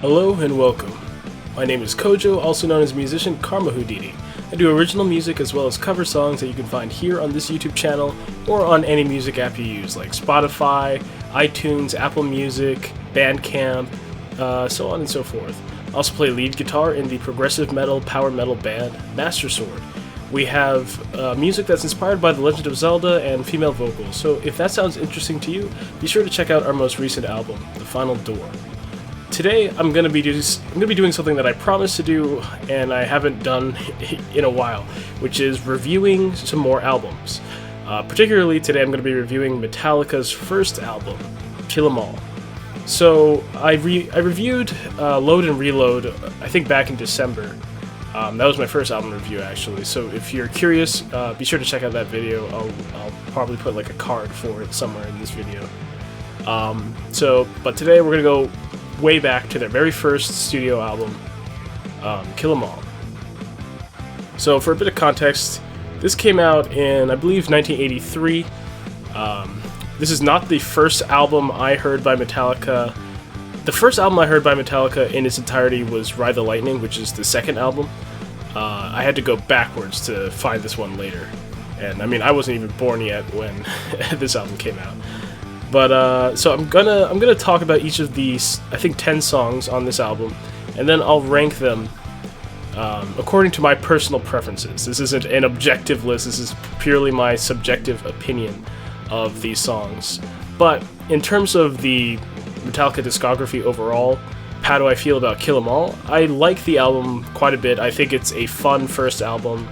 Hello and welcome. My name is Kojo, also known as musician Karma Houdini. I do original music as well as cover songs that you can find here on this YouTube channel or on any music app you use like Spotify, iTunes, Apple Music, Bandcamp, so on and so forth. I also play lead guitar in the progressive metal, power metal band Master Sword. We have music that's inspired by The Legend of Zelda and female vocals, so if that sounds interesting to you, be sure to check out our most recent album, The Final Door. Today, I'm going to be doing something that I promised to do and I haven't done in a while, which is reviewing some more albums. Particularly today, I'm going to be reviewing Metallica's first album, Kill 'Em All. So I reviewed Load and Reload, I think back in December. That was my first album review, actually. So if you're curious, be sure to check out that video. I'll probably put like a card for it somewhere in this video. But today we're gonna go way back to their very first studio album, Kill 'Em All. So for a bit of context, this came out in, I believe, 1983. This is not the first album I heard by Metallica. The first album I heard by Metallica in its entirety was Ride the Lightning, which is the second album. I had to go backwards to find this one later. And I mean, I wasn't even born yet when this album came out. But so I'm gonna talk about each of these, I think 10 songs on this album, and then I'll rank them according to my personal preferences. This isn't an objective list, this is purely my subjective opinion of these songs. But in terms of the Metallica discography overall, how do I feel about Kill 'Em All? I like the album quite a bit. I think it's a fun first album.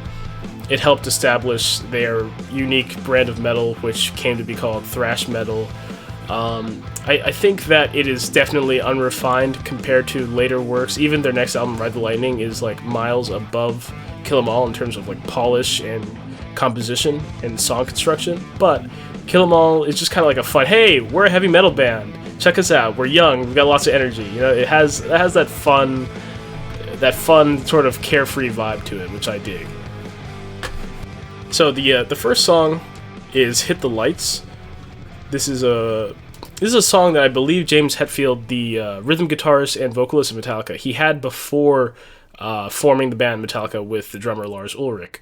It helped establish their unique brand of metal, which came to be called thrash metal. I think that it is definitely unrefined compared to later works. Even their next album, Ride the Lightning, is like miles above Kill 'Em All in terms of like polish and composition and song construction. But Kill 'Em All is just kind of like a fun, hey, we're a heavy metal band. Check us out. We're young. We've got lots of energy. You know, it has that fun sort of carefree vibe to it, which I dig. So the first song is "Hit the Lights." This is a song that I believe James Hetfield, the rhythm guitarist and vocalist of Metallica, he had before forming the band Metallica with the drummer Lars Ulrich,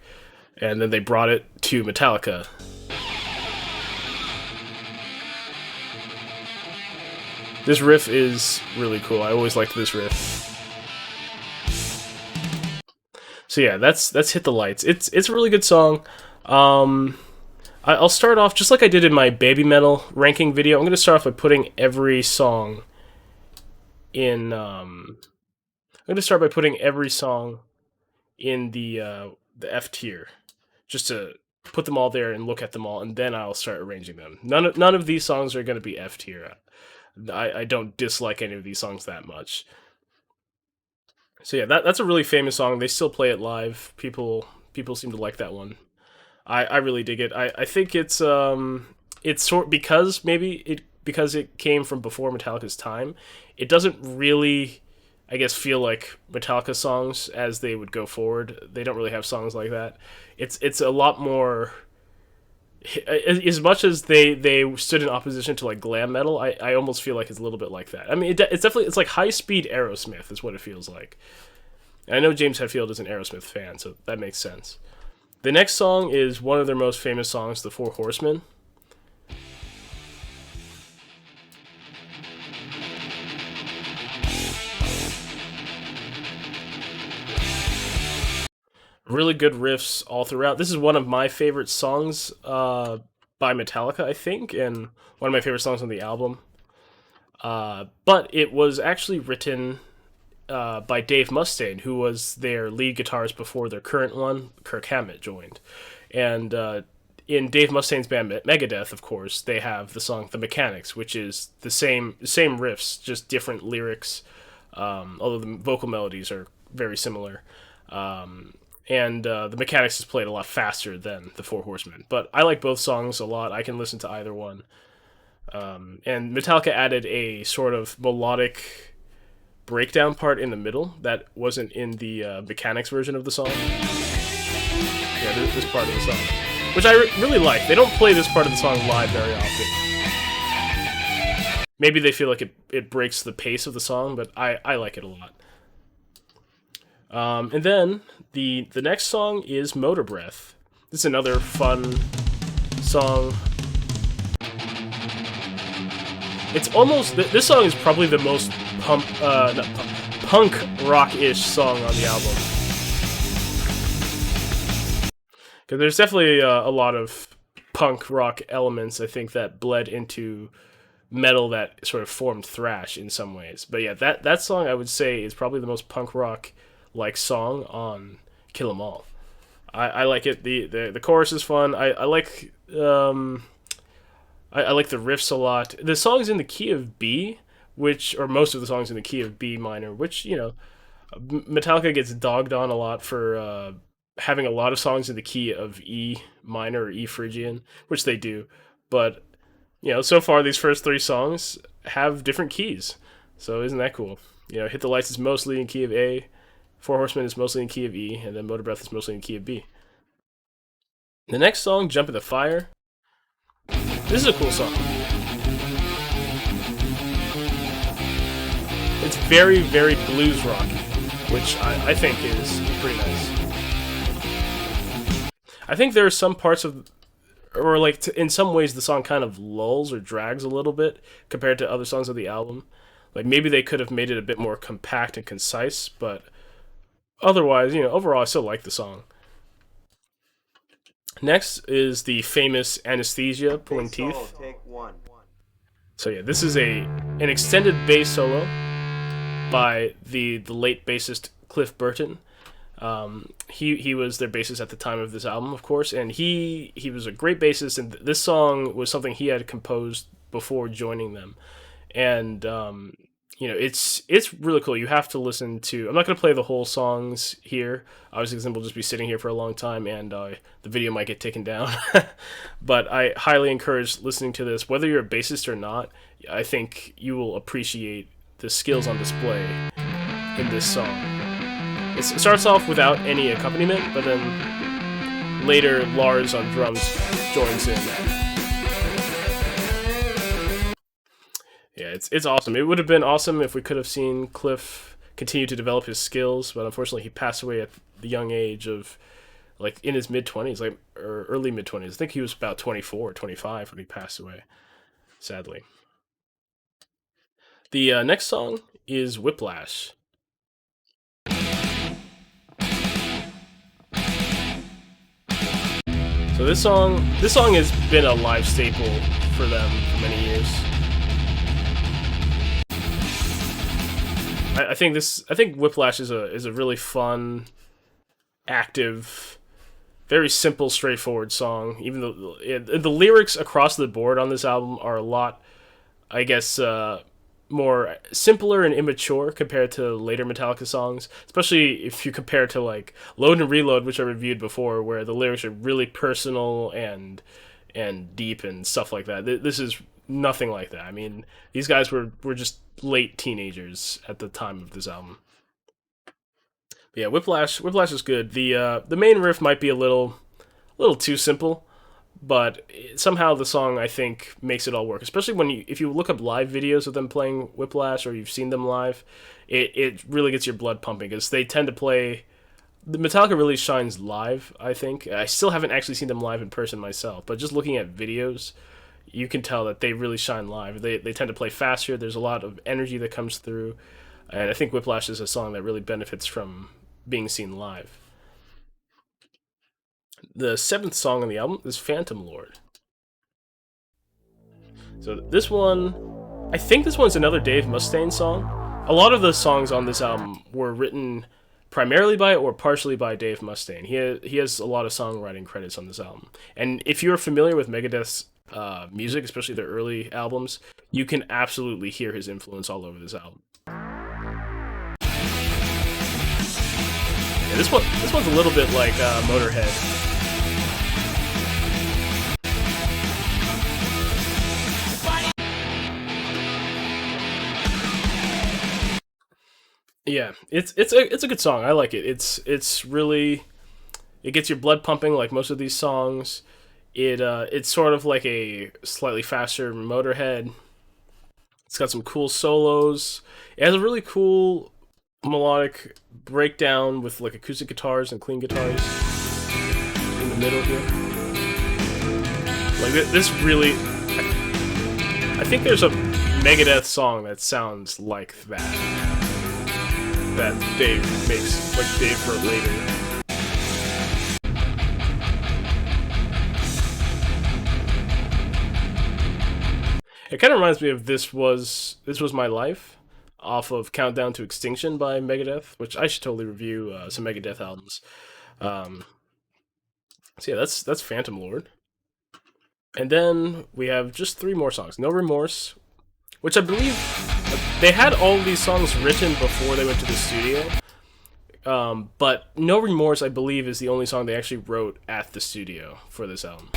and then they brought it to Metallica. This riff is really cool. I always liked this riff. So yeah, that's "Hit the Lights." It's a really good song. I'll start off just like I did in my baby metal ranking video. I'm going to start off by putting every song in. I'm going to start by putting every song in the F tier, just to put them all there and look at them all, and then I'll start arranging them. None of these songs are going to be F tier. I don't dislike any of these songs that much. So yeah, that's a really famous song. They still play it live. People seem to like that one. I really dig it. I think it's because it came from before Metallica's time. It doesn't really, I guess, feel like Metallica songs as they would go forward. They don't really have songs like that. It's a lot more. As much as they stood in opposition to like glam metal, I almost feel like it's a little bit like that. I mean, it's like high speed Aerosmith is what it feels like. And I know James Hetfield is an Aerosmith fan, so that makes sense. The next song is one of their most famous songs, The Four Horsemen. Really good riffs all throughout. This is one of my favorite songs by Metallica, I think, and one of my favorite songs on the album. But it was actually written by Dave Mustaine, who was their lead guitarist before their current one, Kirk Hammett, joined. And in Dave Mustaine's band Megadeth, of course, they have the song The Mechanics, which is the same riffs, just different lyrics, although the vocal melodies are very similar. And The Mechanics is played a lot faster than The Four Horsemen. But I like both songs a lot. I can listen to either one. And Metallica added a sort of melodic breakdown part in the middle that wasn't in the Mechanics version of the song. Yeah, this part of the song, which I really like. They don't play this part of the song live very often. Maybe they feel like it breaks the pace of the song, but I like it a lot. And then the next song is Motor Breath. This is another fun song. It's almost this song is probably the most punk rock-ish song on the album. Because there's definitely a lot of punk rock elements, I think, that bled into metal that sort of formed thrash in some ways. But yeah, that song I would say is probably the most punk rock like song on Kill 'Em All. I like it. The chorus is fun. I like I like the riffs a lot. The song's in the key of B, which or most of the songs in the key of B minor, which Metallica gets dogged on a lot for having a lot of songs in the key of E minor or E Phrygian, which they do. But so far these first three songs have different keys, so isn't that cool? Hit the Lights is mostly in key of A, Four Horsemen is mostly in key of E, and then Motor Breath is mostly in key of B. The next song, Jump in the Fire. This is a cool song. It's very, very blues rocky, which I think is pretty nice. I think there are some parts of, or like in some ways, the song kind of lulls or drags a little bit compared to other songs of the album. Like maybe they could have made it a bit more compact and concise, but otherwise, overall, I still like the song. Next is the famous Anesthesia, Pulling Teeth. So yeah, this is an extended bass solo by the late bassist Cliff Burton. He was their bassist at the time of this album, of course, and he was a great bassist, and this song was something he had composed before joining them. And it's really cool. You have to listen to. I'm not going to play the whole songs here, obviously, because then we'll just be sitting here for a long time, and the video might get taken down. But I highly encourage listening to this, whether you're a bassist or not. I think you will appreciate the skills on display in this song. It starts off without any accompaniment, but then later Lars on drums joins in. Yeah, it's awesome. It would have been awesome if we could have seen Cliff continue to develop his skills, but unfortunately he passed away at the young age of, like, in his mid-20s, or early mid-20s. I think he was about 24 or 25 when he passed away, sadly. The next song is Whiplash. So this song has been a live staple for them for many years. I think Whiplash is a really fun, active, very simple, straightforward song. Even though the lyrics across the board on this album are a lot, I guess, more simpler and immature compared to later Metallica songs, especially if you compare to like Load and Reload, which I reviewed before, where the lyrics are really personal and deep and stuff like that. This is nothing like that. I mean, these guys were just late teenagers at the time of this album. But yeah, Whiplash is good. The main riff might be a little too simple, but somehow the song, I think, makes it all work. Especially if you look up live videos of them playing Whiplash, or you've seen them live, it really gets your blood pumping, because they tend to play. The Metallica really shines live, I think. I still haven't actually seen them live in person myself, but just looking at videos, you can tell that they really shine live. They tend to play faster. There's a lot of energy that comes through, and I think Whiplash is a song that really benefits from being seen live. The 7th song on the album is Phantom Lord. So this one, I think this one's another Dave Mustaine song. A lot of the songs on this album were written primarily by or partially by Dave Mustaine. He has a lot of songwriting credits on this album. And if you're familiar with Megadeth's music, especially their early albums, you can absolutely hear his influence all over this album. Yeah, this one's a little bit like Motorhead. Yeah, it's a good song. I like it. It's really, it gets your blood pumping like most of these songs. It's sort of like a slightly faster Motorhead. It's got some cool solos. It has a really cool melodic breakdown with like acoustic guitars and clean guitars in the middle here. Like this really, I think there's a Megadeth song that sounds like that Dave makes, like Dave wrote later. It kind of reminds me of This Was My Life, off of Countdown to Extinction by Megadeth, which I should totally review some Megadeth albums. So yeah, that's Phantom Lord. And then we have just 3 more songs. No Remorse, which I believe they had all of these songs written before they went to the studio. But No Remorse, I believe, is the only song they actually wrote at the studio for this album.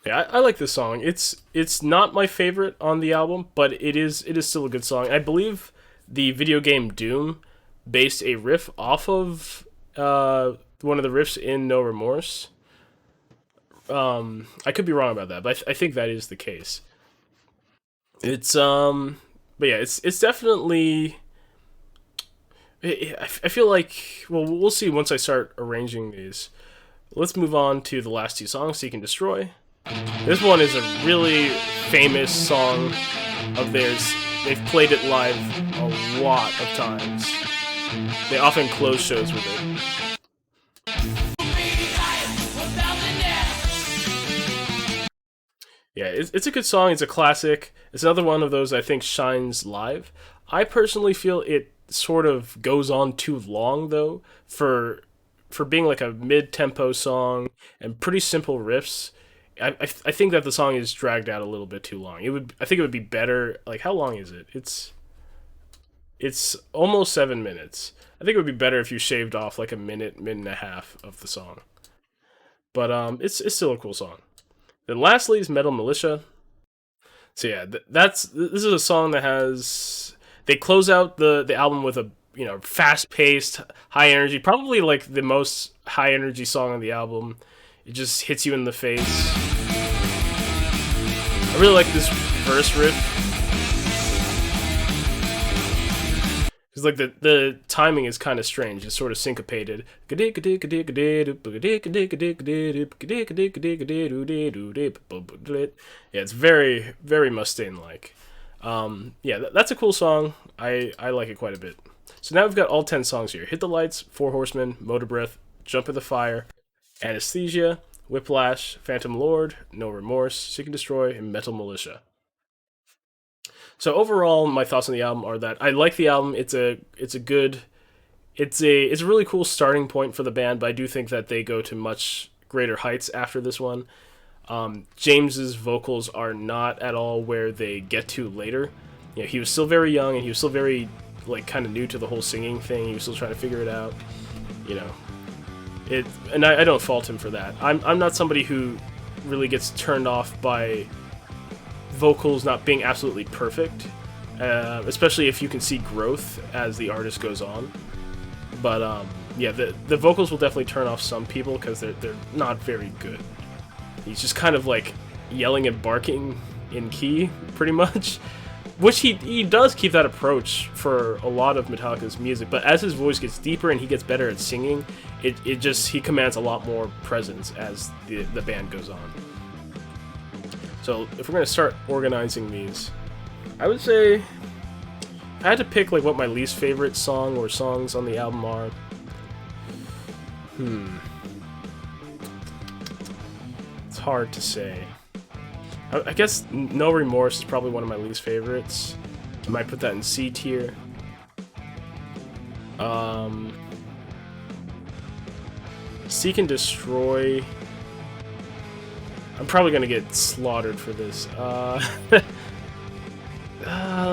Yeah, I like this song. It's not my favorite on the album, but it is still a good song. I believe the video game Doom based a riff off of one of the riffs in No Remorse. I could be wrong about that, but I think that is the case. It's but yeah, it's definitely. I feel like, well, we'll see once I start arranging these. Let's move on to the last 2 songs, Seek and Destroy. This one is a really famous song of theirs. They've played it live a lot of times. They often close shows with it. Yeah, it's a good song. It's a classic. It's another one of those I think shines live. I personally feel it sort of goes on too long, though, for being like a mid-tempo song and pretty simple riffs. I think that the song is dragged out a little bit too long. I think it would be better. Like, how long is it? It's almost 7 minutes. I think it would be better if you shaved off like a minute and a half of the song. But it's still a cool song. Then lastly is Metal Militia. So yeah, this is a song that has, they close out the album with a fast paced, high energy, probably like the most high energy song on the album. It just hits you in the face. I really like this verse riff. Because like the timing is kind of strange. It's sort of syncopated. Yeah, it's very, very Mustaine-like. Yeah, that's a cool song. I like it quite a bit. So now we've got all 10 songs here. Hit the Lights, Four Horsemen, Motor Breath, Jump in the Fire, Anesthesia, Whiplash, Phantom Lord, No Remorse, Seek and Destroy, and Metal Militia. So overall, my thoughts on the album are that I like the album. It's a really cool starting point for the band, but I do think that they go to much greater heights after this one. James's vocals are not at all where they get to later. He was still very young and he was still very kind of new to the whole singing thing. He was still trying to figure it out. And I don't fault him for that. I'm not somebody who really gets turned off by vocals not being absolutely perfect, especially if you can see growth as the artist goes on. But yeah, the vocals will definitely turn off some people because they're not very good. He's just kind of like yelling and barking in key, pretty much. Which he does keep that approach for a lot of Metallica's music, but as his voice gets deeper and he gets better at singing, he commands a lot more presence as the band goes on. So if we're going to start organizing these, I would say, if I had to pick what my least favorite song or songs on the album are, it's hard to say. I guess No Remorse is probably one of my least favorites. I might put that in C tier. Seek and Destroy. I'm probably gonna get slaughtered for this. Let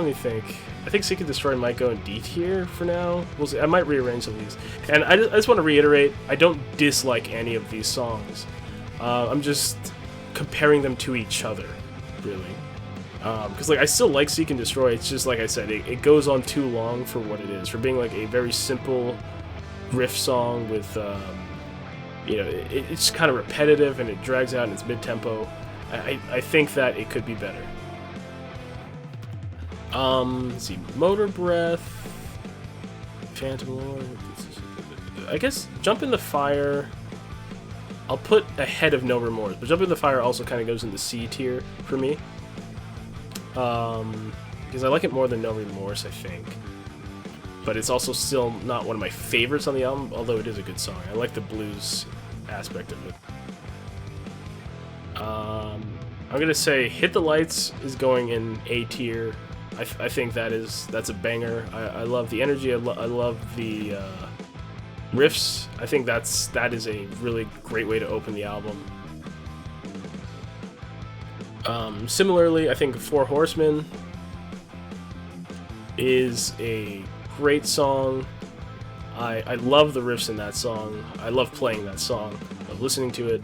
me think. I think Seek and Destroy might go in D tier for now. We'll see. I might rearrange some of these. And I just want to reiterate, I don't dislike any of these songs. I'm just comparing them to each other, really. Because I still like Seek and Destroy. It's just like I said, it goes on too long for what it is. For being a very simple, riff song with, you know, it's kind of repetitive and it drags out in its mid-tempo. I think that it could be better. Let's see, Motor Breath, Phantom Lord. I guess Jump in the Fire, I'll put ahead of No Remorse, but Jump in the Fire also kind of goes in the C tier for me. Because I like it more than No Remorse, I think. But it's also still not one of my favorites on the album, although it is a good song. I like the blues aspect of it. I'm gonna say Hit the Lights is going in A tier. I think that's a banger. I love the energy. I love the riffs. I think that is a really great way to open the album. Similarly, I think Four Horsemen is a great song. I love the riffs in that song. I love playing that song. I love listening to it.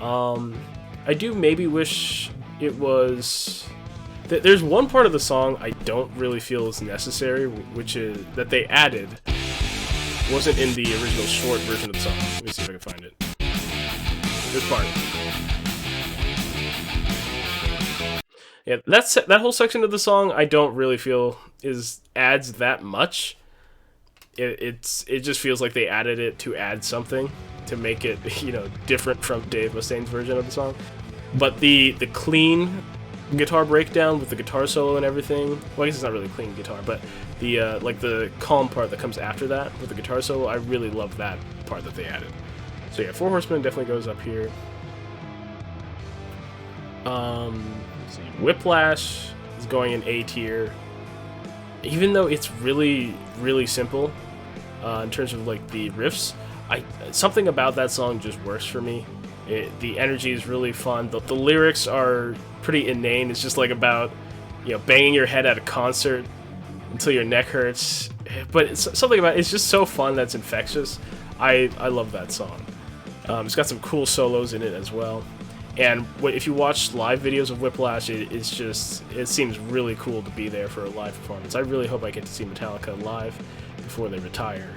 I do maybe wish it was... There's one part of the song I don't really feel is necessary, which is that they added. Wasn't in the original short version of the song. Let me see if I can find it. This part. Yeah, that whole section of the song I don't really feel adds that much. It just feels like they added it to add something to make it, you know, different from Dave Mustaine's version of the song. But the clean guitar breakdown with the guitar solo and everything, well, I guess it's not really clean guitar, but the like the calm part that comes after that with the guitar solo, I really love that part that they added. So yeah, Four Horsemen definitely goes up here. Let's see, Whiplash is going in A tier, even though it's really, really simple in terms of like the riffs. Something about that song just works for me. The energy is really fun. The lyrics are pretty inane. It's just like about, you know, banging your head at a concert until your neck hurts. But it's something about it's just so fun that's infectious. I love that song. It's got some cool solos in it as well. And if you watch live videos of Whiplash, it seems really cool to be there for a live performance. I really hope I get to see Metallica live before they retire.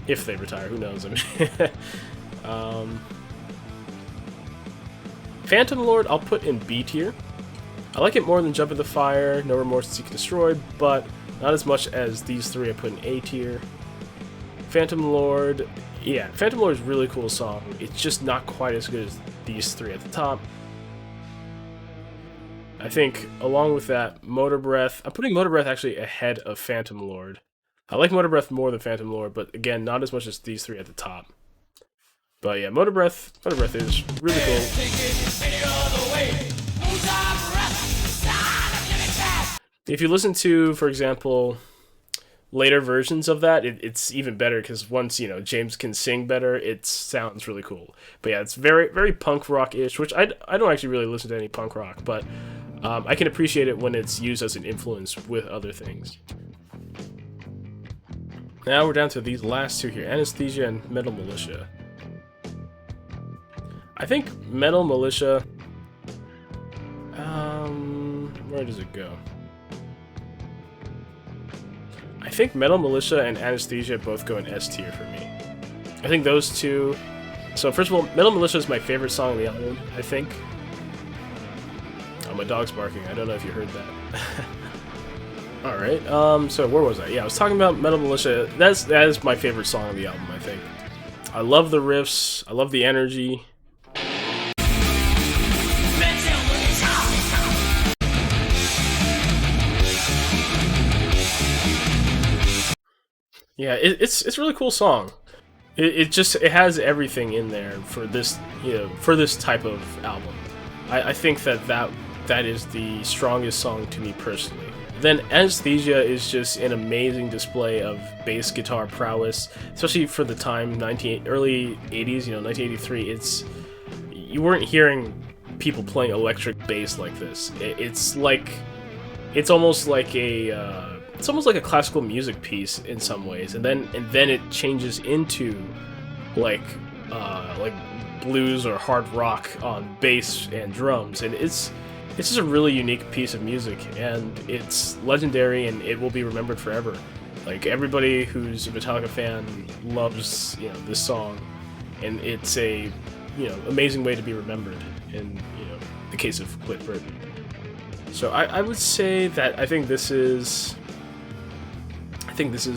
If they retire, who knows? I mean, Phantom Lord I'll put in B tier. I like it more than Jump in the Fire, No Remorse, Seek and Destroy, but not as much as these three I put in A tier. Phantom Lord, yeah, Phantom Lord is a really cool song. It's just not quite as good as these three at the top. I think, along with that, Motor Breath, I'm putting Motor Breath actually ahead of Phantom Lord. I like Motor Breath more than Phantom Lord, but again, not as much as these three at the top. But yeah, Motor Breath is really cool. If you listen to, for example, later versions of that, it's even better because once, you know, James can sing better, it sounds really cool. But yeah, it's very, very punk rock-ish, which I don't actually really listen to any punk rock, but I can appreciate it when it's used as an influence with other things. Now we're down to these last two here, Anesthesia and Metal Militia. I think Metal Militia, where does it go? I think Metal Militia and Anesthesia both go in S tier for me. I think those two... So first of all, Metal Militia is my favorite song on the album, I think. Oh, my dog's barking. I don't know if you heard that. Alright, so where was I? Yeah, I was talking about Metal Militia. That is my favorite song on the album, I think. I love the riffs. I love the energy. Yeah, it's a really cool song. It has everything in there for this, you know, for this type of album. I think that is the strongest song to me personally. Then Anesthesia is just an amazing display of bass guitar prowess, especially for the time, early 80s, you know, 1983. You weren't hearing people playing electric bass like this. It's almost like a classical music piece in some ways, and then it changes into like blues or hard rock on bass and drums, and it's just a really unique piece of music, and it's legendary, and it will be remembered forever. Like, everybody who's a Metallica fan loves, you know, this song, and it's a, you know, amazing way to be remembered in, you know, the case of Clint Burton. So I would say that I think this is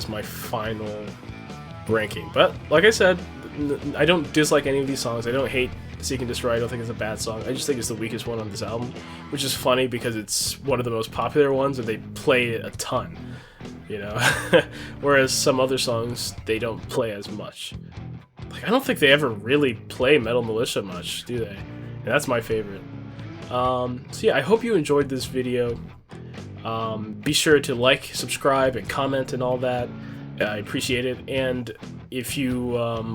my final ranking. But like I said, I don't dislike any of these songs. I don't hate Seek and Destroy. I don't think it's a bad song. I just think it's the weakest one on this album, which is funny because it's one of the most popular ones and they play it a ton, you know. Whereas some other songs, they don't play as much. Like, I don't think they ever really play Metal Militia much, do they? And that's my favorite. So yeah, I hope you enjoyed this video. Be sure to like, subscribe, and comment and all that. I appreciate it. And if you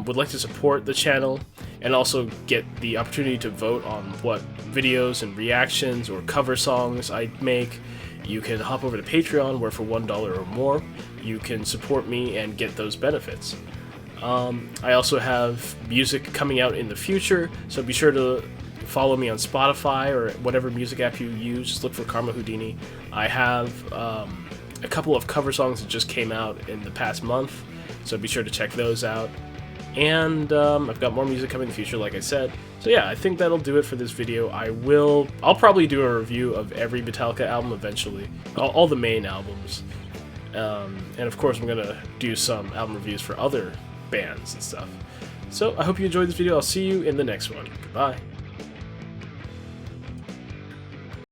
would like to support the channel and also get the opportunity to vote on what videos and reactions or cover songs I make, you can hop over to Patreon, where for $1 or more, you can support me and get those benefits. I also have music coming out in the future, so be sure to follow me on Spotify or whatever music app you use. Just look for Karma Houdini. I have a couple of cover songs that just came out in the past month, so be sure to check those out. And I've got more music coming in the future, like I said. So yeah, I think that'll do it for this video. I'll probably do a review of every Metallica album eventually, all the main albums. And of course I'm gonna do some album reviews for other bands and stuff. So I hope you enjoyed this video. I'll see you in the next one. Goodbye.